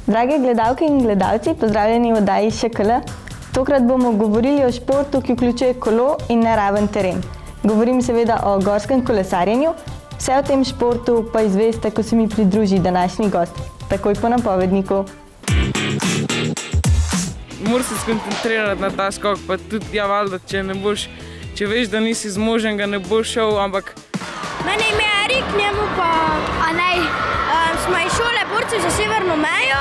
Drage gledalke in gledalci, pozdravljeni v oddaji ŠKL. Tokrat bomo govorili o športu, ki vključuje kolo in naraven teren. Govorim seveda o gorskem kolesarjenju. Vse o tem športu pa izveste, ko se mi pridruži današnji gost. Takoj po napovedniku. Moraš se skoncentrirati na ta skok, pa tudi valjda, če veš, da nisi zmožen, ga ne boš šel, ampak... Mene ime je Erik, njemu pa Anej. Smo iz šole borci za severno mejo.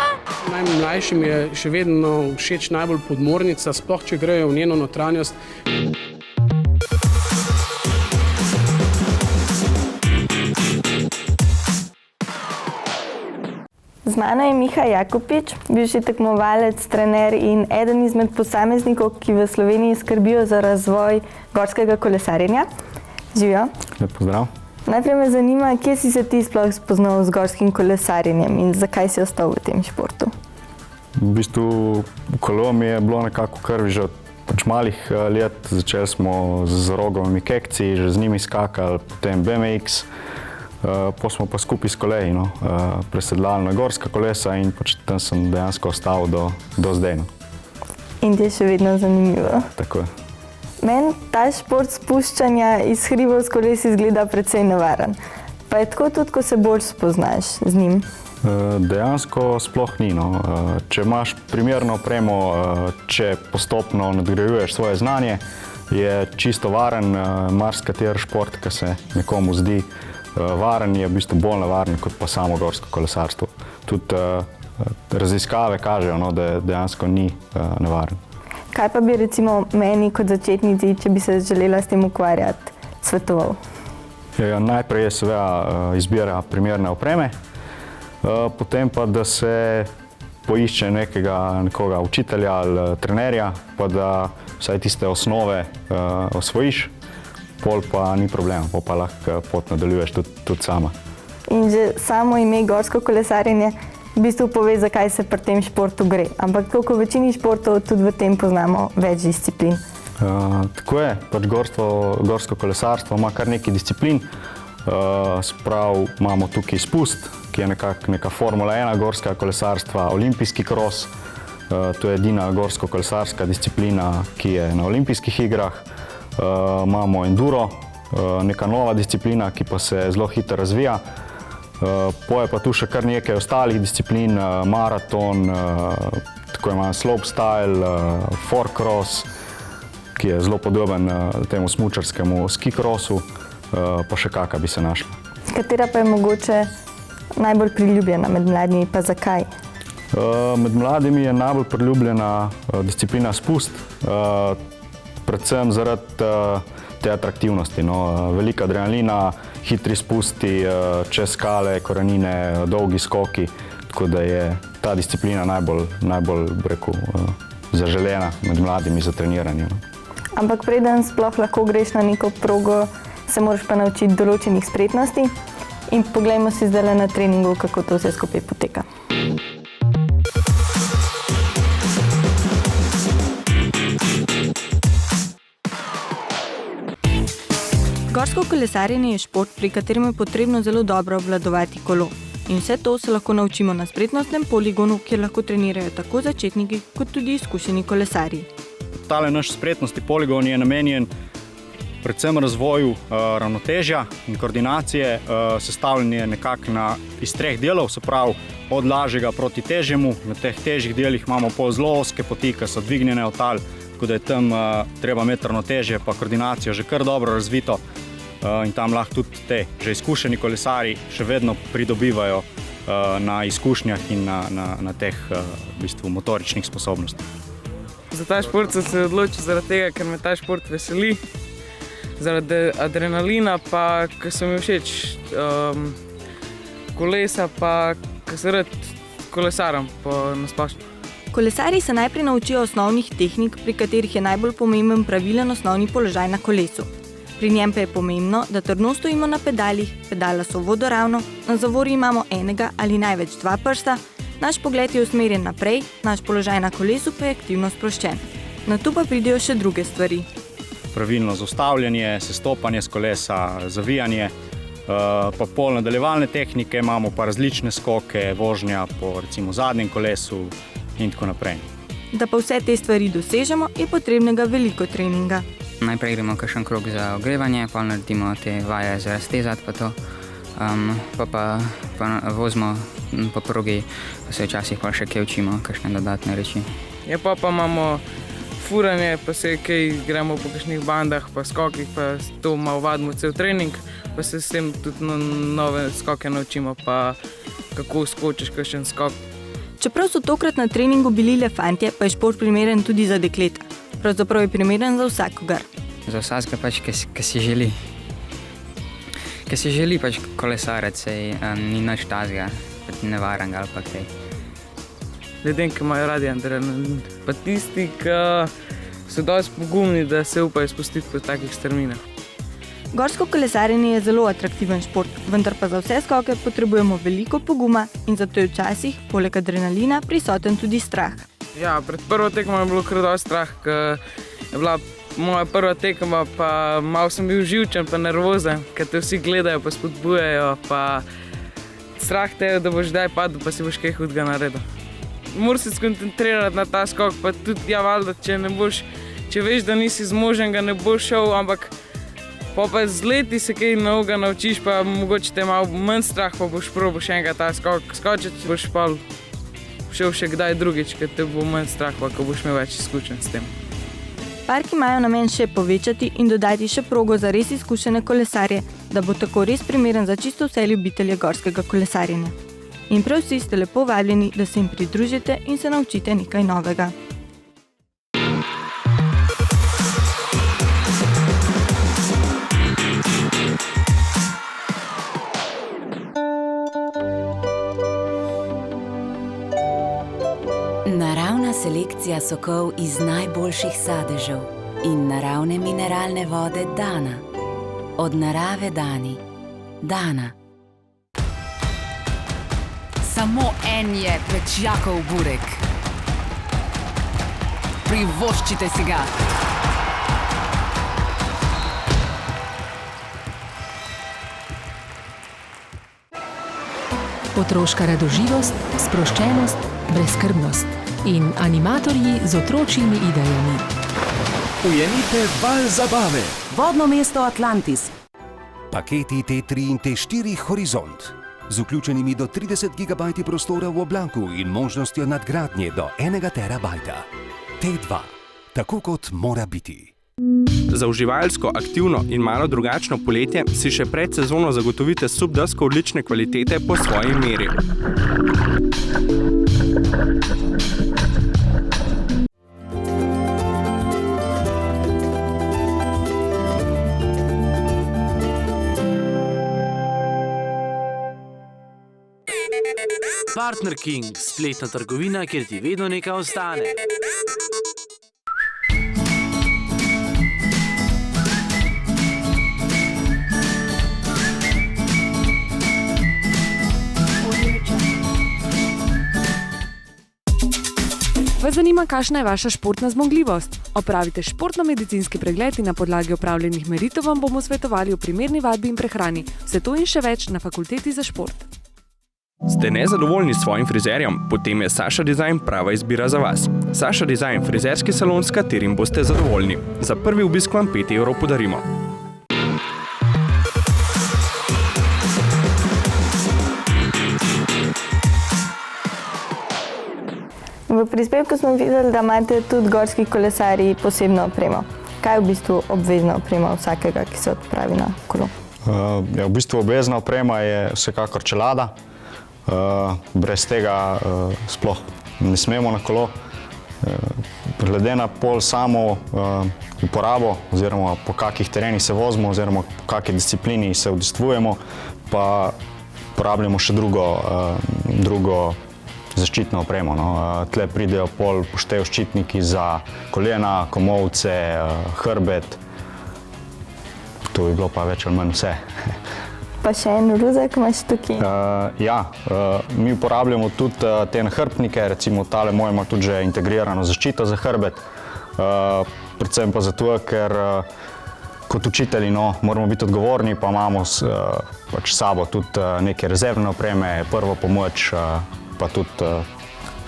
Najmlajšim je še vedno všeč najbolj podmornica, sploh če grejo v njeno notranjost. Z mano je Miha Jakopič, bivši tekmovalec, trener in eden izmed posameznikov, ki v Sloveniji skrbijo za razvoj gorskega kolesarjenja. Živijo. Lep pozdrav. Najprej me zanima, kje si se ti sploh spoznal z gorskim kolesarjenjem in zakaj si ostal v tem športu? V bistvu kolo mi je bilo nekako v krvi že od malih let. Začeli smo z rogovimi kekci, že z njimi skakali, potem BMX. Potem smo pa skupaj s kolegi presedlali na gorska kolesa in tam sem dejansko ostal do zdaj. In ti je še vedno zanimivo. Tako je. Meni ta šport spuščanja iz hribov s kolesi izgleda precej nevaren. Pa je tako tudi, ko se bolj spoznaš z njim? Dejansko sploh ni. Če imaš primerno opremo, če postopno nadgrajuješ svoje znanje, je čisto varen. Marsikateri šport, ki se nekomu zdi varen, je v bistvu bolj nevaren kot pa samo gorsko kolesarstvo. Tudi raziskave kažejo, da dejansko ni nevaren. Kaj pa bi recimo meni kot začetnici, če bi se želela s tem ukvarjati, svetoval? Najprej je seveda izbira primerne opreme, potem pa da se poišče nekoga učitelja ali trenerja, pa da vsaj tiste osnove osvojiš, pol pa ni problema, pol pa lahko pot nadaljuješ tudi sama. In že samo ime gorsko kolesarjenje v bistvu pove, zakaj se pri tem športu gre. Ampak tako v večini športov tudi v tem poznamo več disciplin. Tako je, gorsko kolesarstvo ima kar nekaj disciplin. Sprav imamo tukaj spust, ki je neka Formula 1 gorskega kolesarstva, olimpijski kros. To je edina gorsko-kolesarska disciplina, ki je na olimpijskih igrah. Imamo enduro, neka nova disciplina, ki pa se zelo hitro razvija. Poje pa tu še kar nekaj ostalih disciplin, maraton, tako imen slopestyle, four-cross, ki je zelo podoben temu smučarskemu ski-crossu, pa še kakšna bi se našla. Katera pa je mogoče najbolj priljubljena med mladimi, pa zakaj? Med mladimi je najbolj priljubljena disciplina spust, predvsem zaradi te atraktivnosti. Velika adrenalina, hitri spusti, čez skale, korenine, dolgi skoki, tako da je ta disciplina najbolj zaželena med mladimi za treniranje. Ampak preden sploh lahko greš na neko progo, se moraš pa naučiti določenih spretnosti in poglejmo si zdaj na treningu, kako to vse skupaj poteka. Gorsko kolesarjenje je šport, pri katerem je potrebno zelo dobro obvladovati kolo. In vse to se lahko naučimo na spretnostnem poligonu, kjer lahko trenirajo tako začetniki, kot tudi izkušeni kolesarji. Tale naš spretnostni poligon je namenjen predvsem razvoju ravnotežja in koordinacije. Sestavljen je nekako iz 3 delov, se pravi od lažjega proti težjemu. Na teh težjih delih imamo pol zelo ozke poti, ki so dvignjene od tal, tako da je tam treba imeti ravnotežje pa koordinacijo že kar dobro razvito. In tam lahko tudi te že izkušeni kolesarji še vedno pridobivajo na izkušnjah in na teh v bistvu motoričnih sposobnostih. Za ta šport sem se odločil zaradi tega, ker me ta šport veseli, zaradi adrenalina, pa ker so mi všeč kolesa, pa ker se rad kolesaram na splošno. Kolesarji se najprej naučijo osnovnih tehnik, pri katerih je najbolj pomemben pravilen osnovni položaj na kolesu. Pri njem pa je pomembno, da trdno stojimo na pedalih, pedala so vodoravno, na zavori imamo enega ali največ 2 prsta, naš pogled je usmerjen naprej, naš položaj na kolesu pa je aktivno sproščen. Nato pa pridejo še druge stvari. Pravilno zaustavljanje, sestopanje z kolesa, zavijanje, pa pol nadaljevalne tehnike, imamo pa različne skoke, vožnja po recimo zadnjem kolesu in tako naprej. Da pa vse te stvari dosežemo, je potrebnega veliko treninga. Najprej gremo kakšen krog za ogrevanje, pa naredimo te vaje za raztezati, pa to. Pa vozimo po progi, pa se včasih pa še kaj učimo, kakšne dodatne reči. Ja, pa imamo furanje, pa se kaj gremo po kakšnih bandah, pa skokih, pa to malo vadimo cel trening, pa se s tem tudi nove skoke naučimo, pa kako skočiš kakšen skok. Čeprav so tokrat na treningu bili le fantje, pa je šport primeren tudi za dekleta. Pravzaprav je primeren za vsakogar. Za vsakega pač, ki si želi. Ki si želi pač kolesarec, ni nič tazga, nevarnega ali pa kaj. Ljudem, ki imajo radi adrenalin, pa tisti, ki so dosti pogumni, da se upajo spustiti po takih strminah. Gorsko kolesarjenje je zelo atraktiven šport, vendar pa za vse skoke potrebujemo veliko poguma in zato je včasih, poleg adrenalina, prisoten tudi strah. Ja, pred prvo tekmo je bilo kar dosti strah, ker je bila moja prva tekma, pa malo sem bil živčen pa nervozen, ker te vsi gledajo pa spodbujajo, pa strah te je, da boš kdaj padel, pa si boš kaj hudega naredil. Moraš se skoncentrirati na ta skok, pa tudi valjda, če veš, da nisi zmožen, ga ne boš šel, ampak pa z leti se kaj novega naučiš, pa mogoče te malo manj strah, pa boš probal še enkrat ta skok skočiti, boš pa šel še kdaj drugič, ker te bo manj strah, pa ko boš imel več izkušenj s tem. Parki imajo namen še povečati in dodati še progo za res izkušene kolesarje, da bo tako res primeren za čisto vse ljubitelje gorskega kolesarjenja. In prav vsi ste lepo vabljeni, da se jim pridružite in se naučite nekaj novega. Naravna selekcija sokov iz najboljših sadežev in naravne mineralne vode Dana. Od narave Dani. Dana. Samo en je Pečjakov burek. Privoščite si ga. Otroška radoživost, sproščenost, brezskrbnost in animatorji z otročjimi idejami. Ujemite val zabave. Vodno mesto Atlantis. Paketi T3 in T4 Horizont. Z vključenimi do 30 GB prostora v oblaku in možnostjo nadgradnje do 1 terabajta. T2. Tako kot mora biti. Za uživalsko, aktivno in malo drugačno poletje si še pred sezono zagotovite subdesko odlične kvalitete po svoji meri. Partner King, spletna trgovina, kjer ti vedno nekaj ostane. Vas zanima, kakšna je vaša športna zmogljivost? Opravite športno-medicinski pregled in na podlagi opravljenih meritev vam bomo svetovali o primerni vadbi in prehrani. Vse to in še več na Fakulteti za šport. Ste nezadovoljni s svojim frizerjem? Potem je Saša Design prava izbira za vas. Saša Design, frizerski salon, s katerim boste zadovoljni. Za prvi obisk vam 5 € podarimo. V prispevku smo videli, da imate tudi gorski kolesarji posebno opremo. Kaj je v bistvu obvezna oprema vsakega, ki se odpravi na kolo? V bistvu obvezna oprema je vsekakor čelada. Brez tega sploh ne smemo na kolo. Glede na pol samo uporabo oziroma po kakih terenih se vozimo oziroma po kakej disciplini se udejstvujemo, pa uporabljamo še drugo zaščitno opremo. No. Tle pridejo pol poštev ščitniki za kolena, komolce, hrbet. To bi bilo pa več ali manj vse. Pa še en ruzek imaš tukaj? Mi uporabljamo tudi te nahrbtnike, recimo tale moj ima tudi že integrirano zaščito za hrbet. Predvsem pa zato, ker kot učitelji moramo biti odgovorni, pa imamo pač s sabo tudi neke rezervne opreme, prvo pomoč, pa tudi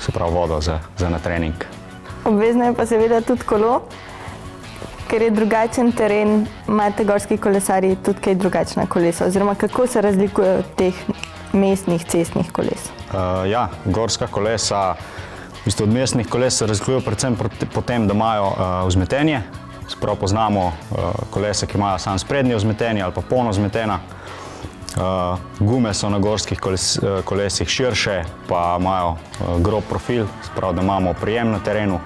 se pravi vodo za na trening. Obvezno je pa seveda tudi kolo, ker je drugačen teren, imate gorski kolesarji tudi kaj drugačna kolesa, oziroma kako se razlikujejo od teh mestnih cestnih koles? Gorska kolesa, v bistvu od mestnih koles se razlikujejo predvsem po tem, da imajo vzmetenje. Sprav poznamo kolesa, ki imajo samo sprednje vzmetenje ali pa polno vzmetena. Gume so na gorskih kolesih širše, pa imajo grob profil, sprav da imamo prijem na terenu.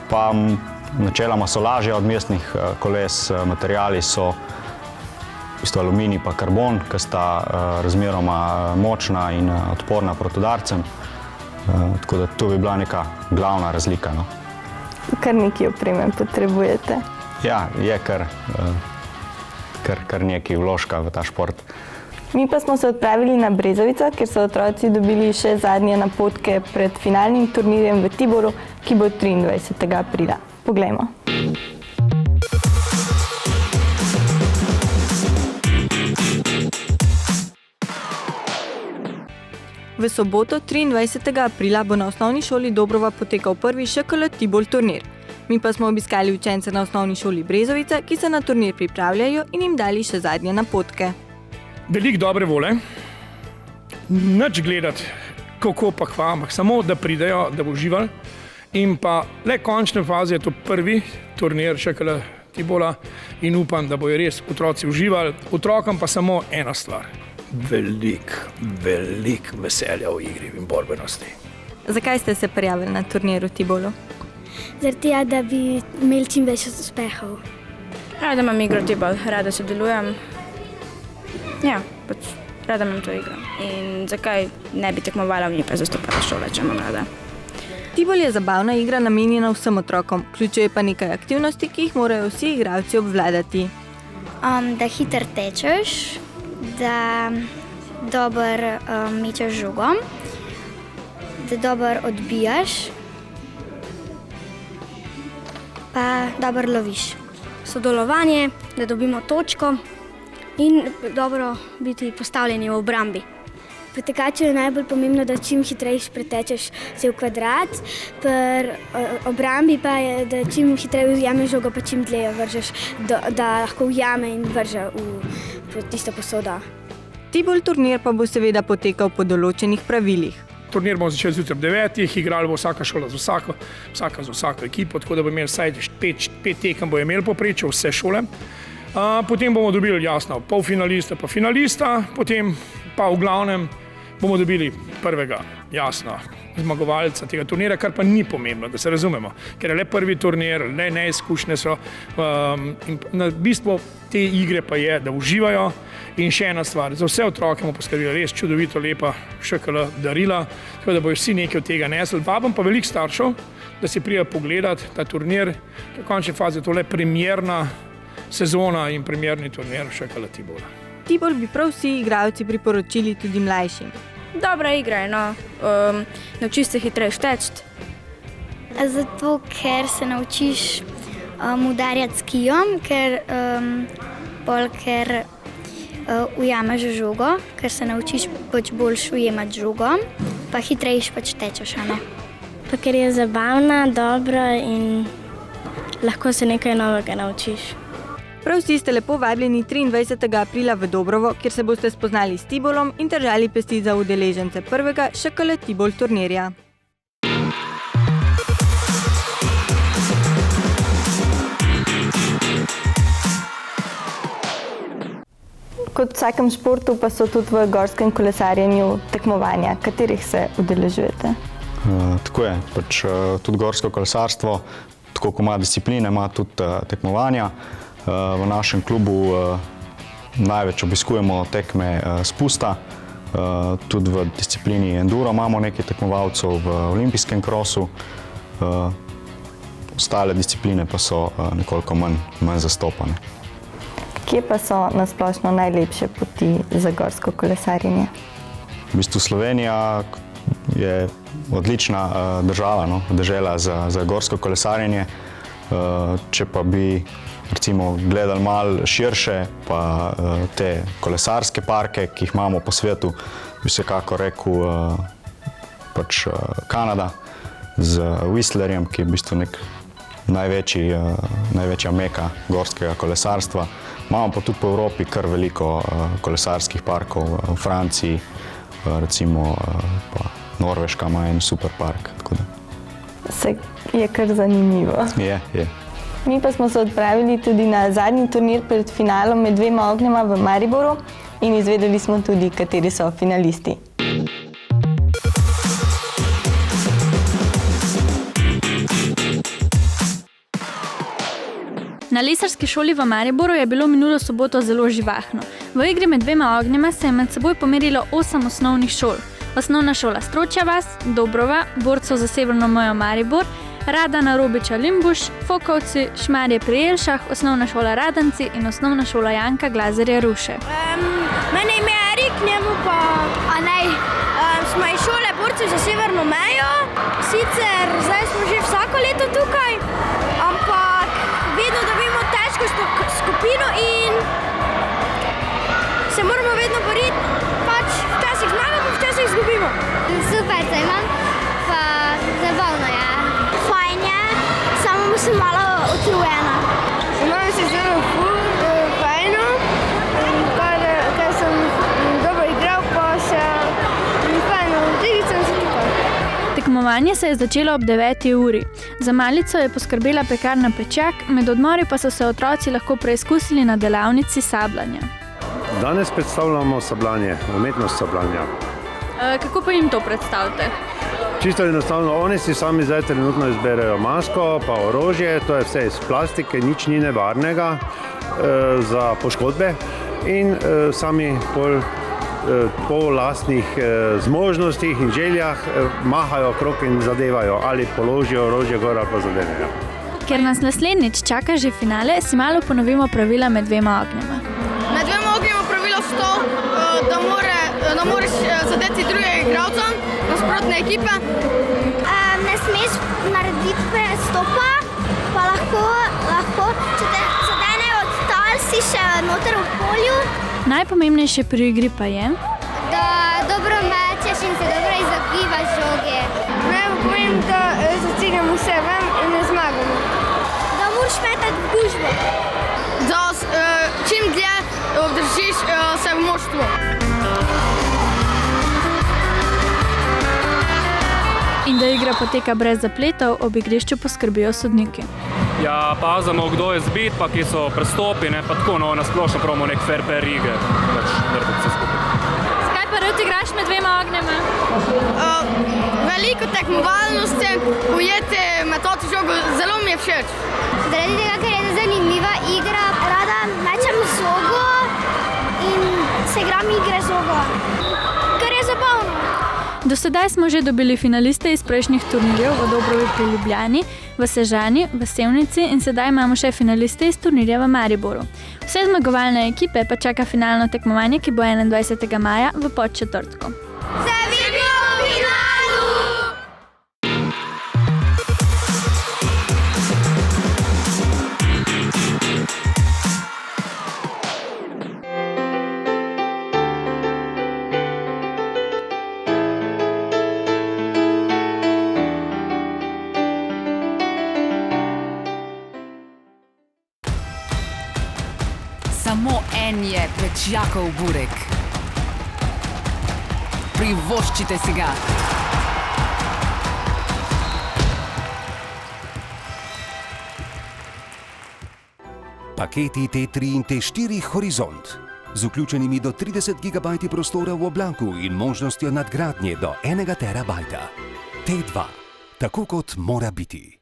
Pa načeloma so lažje od mestnih koles, materiali so v bistvu aluminij pa karbon, ki sta razmeroma močna in odporna proti udarcem. Tako da to bi bila neka glavna razlika. Kar nekaj opreme potrebujete. Ja, je kar nekaj vložka v ta šport. Mi pa smo se odpravili na Brezovico, kjer so otroci dobili še zadnje napotke pred finalnim turnirjem v Tiboru, ki bo 23. aprila. Poglejmo. V soboto, 23. aprila, bo na osnovni šoli Dobrova potekal prvi ŠKL Tibol turnir. Mi pa smo obiskali učence na osnovni šoli Brezovica, ki se na turnir pripravljajo in jim dali še zadnje napotke. Veliko dobre vole, nič gledati, kako pa kva, ampak samo da pridejo, da bo uživali. In pa le končne faze je to prvi turnir ŠKL Tibola in upam, da bojo res otroci uživali. Otrokom pa samo ena stvar. Veliko veselja v igri in borbenosti. Zakaj ste se prijavili na turnir v Tibolu? Zaradi tega, da bi imeli čim več uspehov. Rada imam igro Tibol, rada sodelujem. Ja, pač rada imam to igro. In zakaj ne bi tekmovala v njej pa zastopala šole, če imam rada. Tibol je zabavna igra namenjena vsem otrokom, vključuje pa nekaj aktivnosti, ki jih morajo vsi igralci obvladati. Da hitro tečeš, da dobro mečeš žogo, da dobro odbijaš, pa dobro loviš. Sodelovanje, da dobimo točko in dobro biti postavljeni v obrambi. Pri tekaču je najbolj pomembno, da čim hitreje pretečeš se v kvadrat, pri obrambi pa je, da čim hitreje vzameš žogo, pa čim dlje vržeš, da lahko ujame in vrže v tisto posodo. Tibol turnir pa bo seveda potekal po določenih pravilih. Turnir bomo začeli zjutraj ob 9, igrali bo vsaka šola z vsako, vsaka z vsako ekipo, tako da bo imeli vsaj 5 tekem bo imeli povprečje vse šole. Potem bomo dobili jasno polfinalista pa finalista, potem pa v glavnem bomo dobili prvega, jasno, zmagovalca tega turnira, kar pa ni pomembno, da se razumemo, ker je le prvi turnir, le neizkušnje so. Na bistvu te igre pa je, da uživajo. In še ena stvar, za vse otroke bomo poskrbeli res čudovito lepa ŠKL darila, tako da bojo vsi nekaj od tega nesli. Vabim pa veliko staršev, da si pridejo pogledati ta turnir, ker v končni fazi je to le premierna sezona in premierni turnir ŠKL Tibola. Tibol bi prav vsi igralci priporočili tudi mlajšim. Dobra igra je, naučiš se hitreje šteči. Zato, ker se naučiš udarjati s kijom, ker ujameš žogo, ker se naučiš boljš ujemati žogo, pa hitreje tečeš, a ne? Pa ker je zabavna, dobra in lahko se nekaj novega naučiš. Prav vsi ste lepo vabljeni 23. aprila v Dobrovo, kjer se boste spoznali s Tibolom in držali pesti za udeležence prvega ŠKL Tibol turnirja. Kot v vsakem športu pa so tudi v gorskem kolesarjenju tekmovanja, katerih se udeležujete? Tako je, tudi gorsko kolesarstvo, tako kot ima discipline, ima tudi tekmovanja. V našem klubu največ obiskujemo tekme spusta, Tudi v disciplini enduro imamo nekaj tekmovalcev v olimpijskem krosu. Ostale discipline pa so nekoliko manj zastopane. Kje pa so nasplošno najlepše poti za gorsko kolesarjenje? V bistvu Slovenija je odlična država, dežela za gorsko kolesarjenje. Če pa bi recimo gledali malo širše, pa te kolesarske parke, ki jih imamo po svetu, bi vsekako rekel pač Kanada z Whistlerjem, ki je v bistvu nek največja meka gorskega kolesarstva. Imamo pa tudi po Evropi kar veliko kolesarskih parkov, v Franciji, recimo pa Norveška ima en super park. Se je kar zanimivo. Je. Mi pa smo se odpravili tudi na zadnji turnir pred finalom med dvema ognjema v Mariboru in izvedeli smo tudi, kateri so finalisti. Na lesarski šoli v Mariboru je bilo minulo soboto zelo živahno. V igri med dvema ognjema se je med seboj pomerilo 8 osnovnih šol. Osnovna šola Stročja vas, Dobrova, Borcev za severno mejo Maribor, Radana Robiča Limbuš, Fokovci, Šmarje pri Jelšah, osnovna šola Radanci in osnovna šola Janka Glazerja Ruše. Mene ime je Erik, njemu pa Anej. Smo iz šole Borcev za severno mejo, sicer zdaj smo že vsako leto tukaj, ampak vedno dobimo težko skupino in se moramo vedno boriti, pač včasih zmagamo, včasih izgubimo. Super se imam, pa zabavno je. Fajn je, samo sem malo utrujena. Imam se zelo fajno, ker sem dobro igral, pa se mi fajno, tudi sem se tukaj. Tekmovanje se je začelo ob 9. uri. Za malico je poskrbela pekarna Pečak, med odmori pa so se otroci lahko preizkusili na delavnici sabljanja. Danes predstavljamo sabljanje, umetnost sabljanja. Kako pa jim to predstavite? Čisto enostavno, oni si sami zdaj trenutno izberejo masko, pa orožje, to je vse iz plastike, nič ni nevarnega za poškodbe in sami po lastnih zmožnostih in željah mahajo okrog in zadevajo ali položijo orožje gor ali pa zadevajo. Ker nas naslednjič čaka že finale, si malo ponovimo pravila med dvema ognjema. Med dvema ognjema pravilo so to, da moraš zadeti drugega igralca, nasprotne ekipe. Ne smeš narediti prestopa, pa lahko če te zadene od tal, si še noter v polju. Najpomembnejše pri igri pa je, da dobro mečeš in se dobro izogibaš žoge. Najpomembnejše, da zaciljamo vse ven in ne zmagamo. Da moraš metati v gužbo. Da čim dlje obdržiš se v moštvu. In da igra poteka brez zapletov, ob igrišču poskrbijo sodniki. Ja, pazamo, kdo je zbit, pa ki so prestopi, pa tako, nasplošno pravimo nek fair igre. Zakaj pa rad igraš med dvema ognjema? Veliko tekmovalnosti, ujeti metodi žogo, zelo mi je všeč. Zaradi tega, ker je zanimiva igra, rada mečem žogo in se igram igre žogo, ker je zabavno. Do sedaj smo že dobili finaliste iz prejšnjih turnirjev v Dobrovi pri Ljubljani, v Sežani, v Sevnici in sedaj imamo še finaliste iz turnirja v Mariboru. Vse zmagovalne ekipe pa čaka finalno tekmovanje, ki bo 21. maja v Podčetrtku. Se vidimo v finalu! Samo en je Pečjakov burek. Privoščite si ga. Paketi T3 in T4 Horizont. Z vključenimi do 30 GB prostora v oblaku in možnostjo nadgradnje do 1 TB. T2. Tako kot mora biti.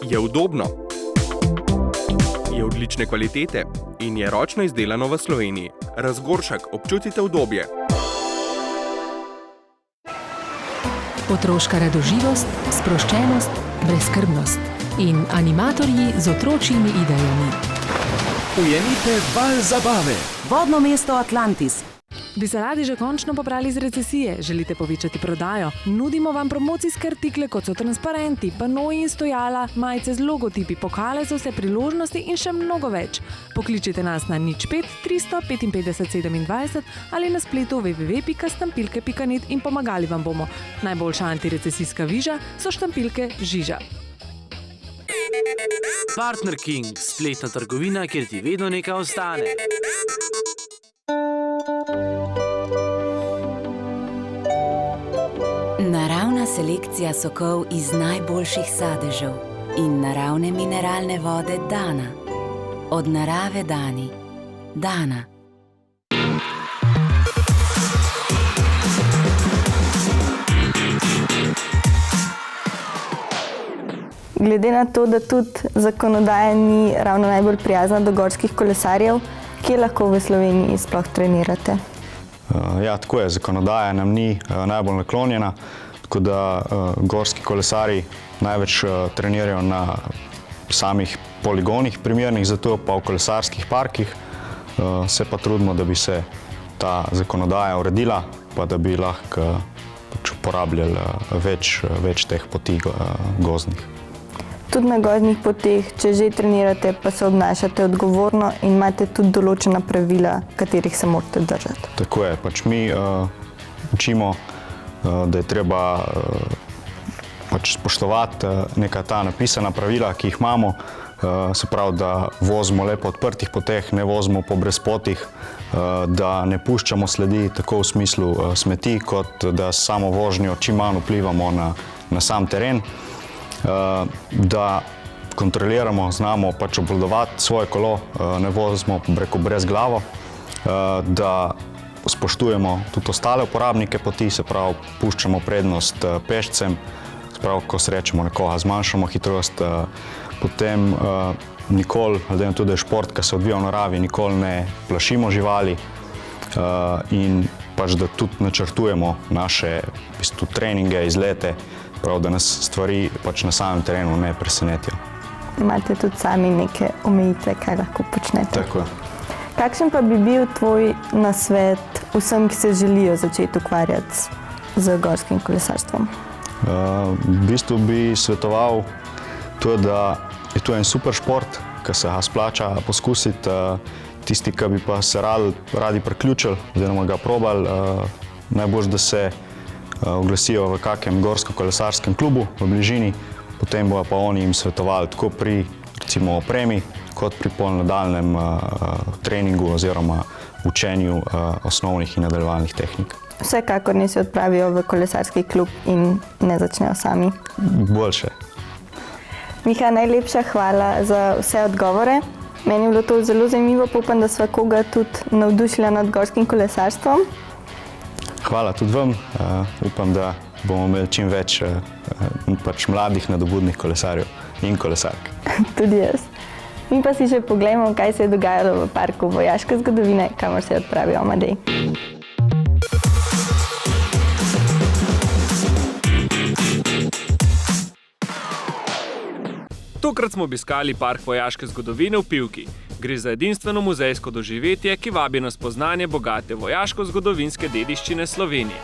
Je udobno, je odlične kvalitete in je ročno izdelano v Sloveniji. Razgoršek, občutite udobje. Otroška radoživost, sproščenost, brezskrbnost in animatorji z otročjimi idejami. Ujemite val zabave. Vodno mesto Atlantis. Bi se radi že končno pobrali iz recesije? Želite povečati prodajo? Nudimo vam promocijske artikle, kot so transparenti, panoji in stojala, majice z logotipi, pokale za vse priložnosti in še mnogo več. Pokličite nas na 05 355 27 ali na spletu www.štampilke.net in pomagali vam bomo. Najboljša antirecesijska viža so štampilke Žiža. Partner King, spletna trgovina, kjer ti vedno nekaj ostane. Naravna selekcija sokov iz najboljših sadežev in naravne mineralne vode Dana. Od narave Dani. Dana. Glede na to, da tudi zakonodaja ni ravno najbolj prijazna do gorskih kolesarjev, kje lahko v Sloveniji sploh trenirate? Ja, tako je, zakonodaja nam ni najbolj naklonjena, tako da gorski kolesarji največ trenirajo na samih poligonih primernih za to, pa v kolesarskih parkih. Se pa trudimo, da bi se ta zakonodaja uredila, pa da bi lahko uporabljali več teh poti gozdnih. Tudi na gozdnih poteh, če že trenirate, pa se obnašate odgovorno in imate tudi določena pravila, katerih se morate držati. Tako je, pač mi učimo, da je treba spoštovati neka ta napisana pravila, ki jih imamo, se pravi, da vozimo le po odprtih poteh, ne vozimo po brezpotih, da ne puščamo sledi tako v smislu smeti, kot da samo vožnjo čim manj vplivamo na sam teren. Da kontroliramo, znamo pač obvladovati svoje kolo, ne vozimo brez glavo, da spoštujemo tudi ostale uporabnike poti, se pravi, puščamo prednost pešcem, se pravi, ko srečamo nekoga, zmanjšamo hitrost, potem nikoli, glede na to, da je šport, ki se odvija v naravi, nikoli ne plašimo živali in pač, da tudi načrtujemo naše treninge, izlete, prav, da nas stvari pač na samem terenu ne presenetijo. Imate tudi sami neke omejitve, kaj lahko počnete. Tako. Kakšen pa bi bil tvoj nasvet vsem, ki se želijo začeti ukvarjati z gorskim kolesarstvom? V bistvu bi svetoval to, da je to en super šport, ki se ga splača poskusiti. Tisti, ki bi pa se radi priključili, oziroma ga probali, najboljše, da se oglasijo v kakem gorsko-kolesarskem klubu v bližini, potem bojo pa oni jim svetovali tako pri recimo opremi, kot pri nadaljnjem treningu oziroma učenju osnovnih in nadaljevalnih tehnik. Vsekakor ne se odpravijo v kolesarski klub in ne začnejo sami. Boljše. Miha, najlepša hvala za vse odgovore. Meni je bilo to zelo zanimivo, pa upam, da sva koga tudi navdušila nad gorskim kolesarstvom. Hvala tudi vam. Upam, da bomo imeli čim več mladih nadobudnih kolesarjev in kolesark. Tudi jaz. Mi pa si še poglejmo, kaj se je dogajalo v parku vojaške zgodovine, kamor se je odpravil Amadej. Tokrat smo obiskali park vojaške zgodovine v Pivki. Gre za edinstveno muzejsko doživetje, ki vabi na spoznanje bogate vojaško-zgodovinske dediščine Slovenije.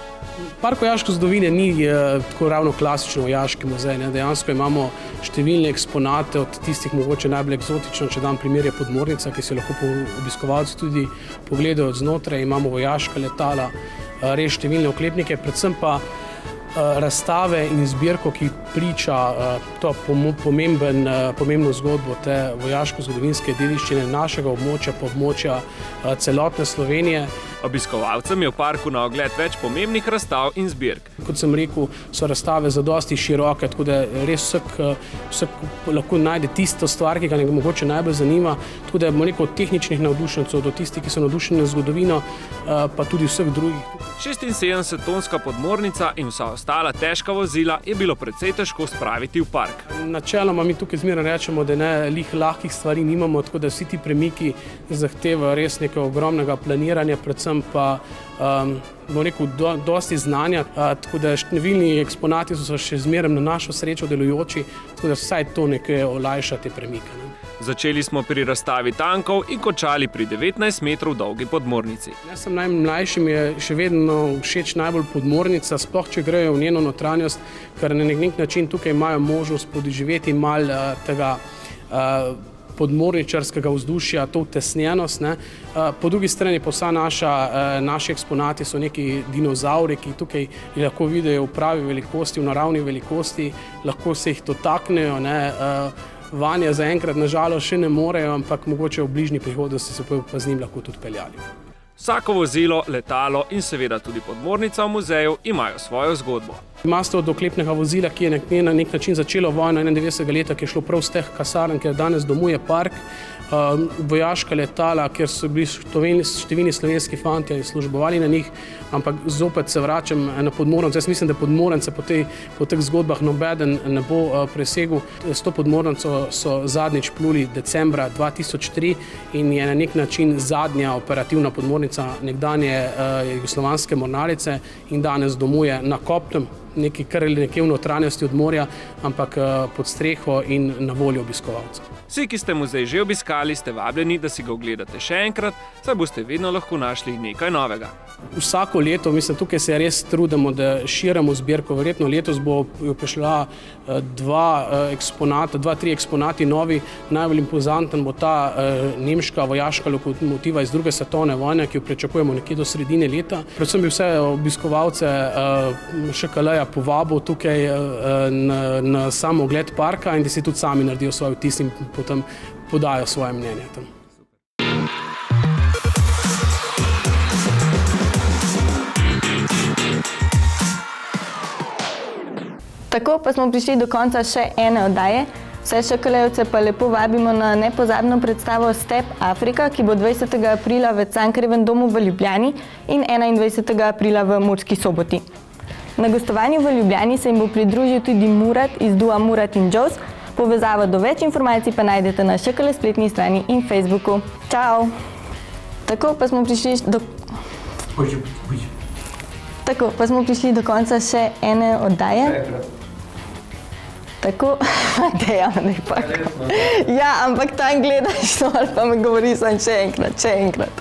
Park vojaške zgodovine ni tako ravno klasičen vojaški muzej. Dejansko imamo številne eksponate, od tistih mogoče najbolj eksotično, če dam primer, je podmornica, ki se lahko obiskovalci tudi pogledajo od znotraj. Imamo vojaška letala, res številne oklepnike, predvsem pa razstave in zbirko, ki priča to pomembno zgodbo te vojaško-zgodovinske dediščine našega območja, pa območja celotne Slovenije. Obiskovalcem je v parku na ogled več pomembnih razstav in zbirk. Kot sem rekel, so razstave zadosti široke, tako da res vsak lahko najde tisto stvar, ki ga mogoče najbolj zanima, tako da od tehničnih navdušencev do tistih, ki so navdušeni na zgodovino, pa tudi vseh drugih. 76-tonska podmornica in vsa ostala težka vozila je bilo precej težko spraviti v park. Načeloma mi tukaj zmeraj rečemo, da lahkih stvari nimamo, tako da vsi ti premiki zahtevajo res nekaj ogromnega planiranja, predvsem pa dosti znanja, tako da številni eksponati so še zmeraj na našo srečo delujoči, tako da vsaj to nekaj olajša te premike. Začeli smo pri razstavi tankov in končali pri 19 metrov dolgi podmornici. Jaz sem najmlajši, mi je še vedno všeč najbolj podmornica, sploh če grejo v njeno notranjost, ker na nek način tukaj imajo možnost podživeti malo tega podmorničarskega vzdušja, to utesnjenost. Po drugi strani pa vsa naši eksponati so neki dinozavri, ki tukaj lahko vidijo v pravi velikosti, v naravni velikosti, lahko se jih dotaknejo, vanje zaenkrat nažalost še ne morejo, ampak mogoče v bližnji prihodnosti se pa z njim lahko tudi peljali. Vsako vozilo, letalo in seveda tudi podmornica v muzeju imajo svojo zgodbo. Imate od oklepnega vozila, ki je na nek način začelo vojno 91. leta, ki je šlo prav z teh kasarn, kjer danes domuje park, vojaška letala, kjer so bili številni slovenski fantje in službovali na njih, ampak zopet se vračam na podmornico. Jaz mislim, da podmornice po teh zgodbah nobeden ne bo presegel. S to podmornico so zadnjič pluli decembra 2003 in je na nek način zadnja operativna podmornica nekdanje jugoslovanske mornarice in danes domuje na kopnem, nekje v notranjosti od morja, ampak pod streho in na voljo obiskovalcev. Vsi, ki ste muzej že obiskali, ste vabljeni, da si ga ogledate še enkrat, saj boste vedno lahko našli nekaj novega. Vsako leto, mislim, tukaj se res trudimo, da širimo zbirko. Verjetno letos bo prišla 2-3 eksponati novi. Najbolj impozanten bo ta nemška vojaška lokomotiva iz druge svetovne vojne, ki jo pričakujemo nekje do sredine leta. Predvsem bi vse obiskovalce ŠKL-ja povabil tukaj na sam ogled parka in da si tudi sami naredijo svoj vtis in potem podajo svoje mnenje tam. Tako pa smo prišli do konca še ene oddaje. Vse ŠKL-jevce pa lepo vabimo na nepozabno predstavo Step Afrika, ki bo 20. aprila v Cankarjevem domu v Ljubljani in 21. aprila v Murski Soboti. Na gostovanju v Ljubljani se jim bo pridružil tudi Murat iz dua Murat in Joes. Povezavo do več informacij pa najdete na ŠKL spletni strani in Facebooku. Čau! Tako pa smo prišli do konca še ene oddaje. Tako, ja, ampak tam gledaš to ali pa me govori samo še enkrat.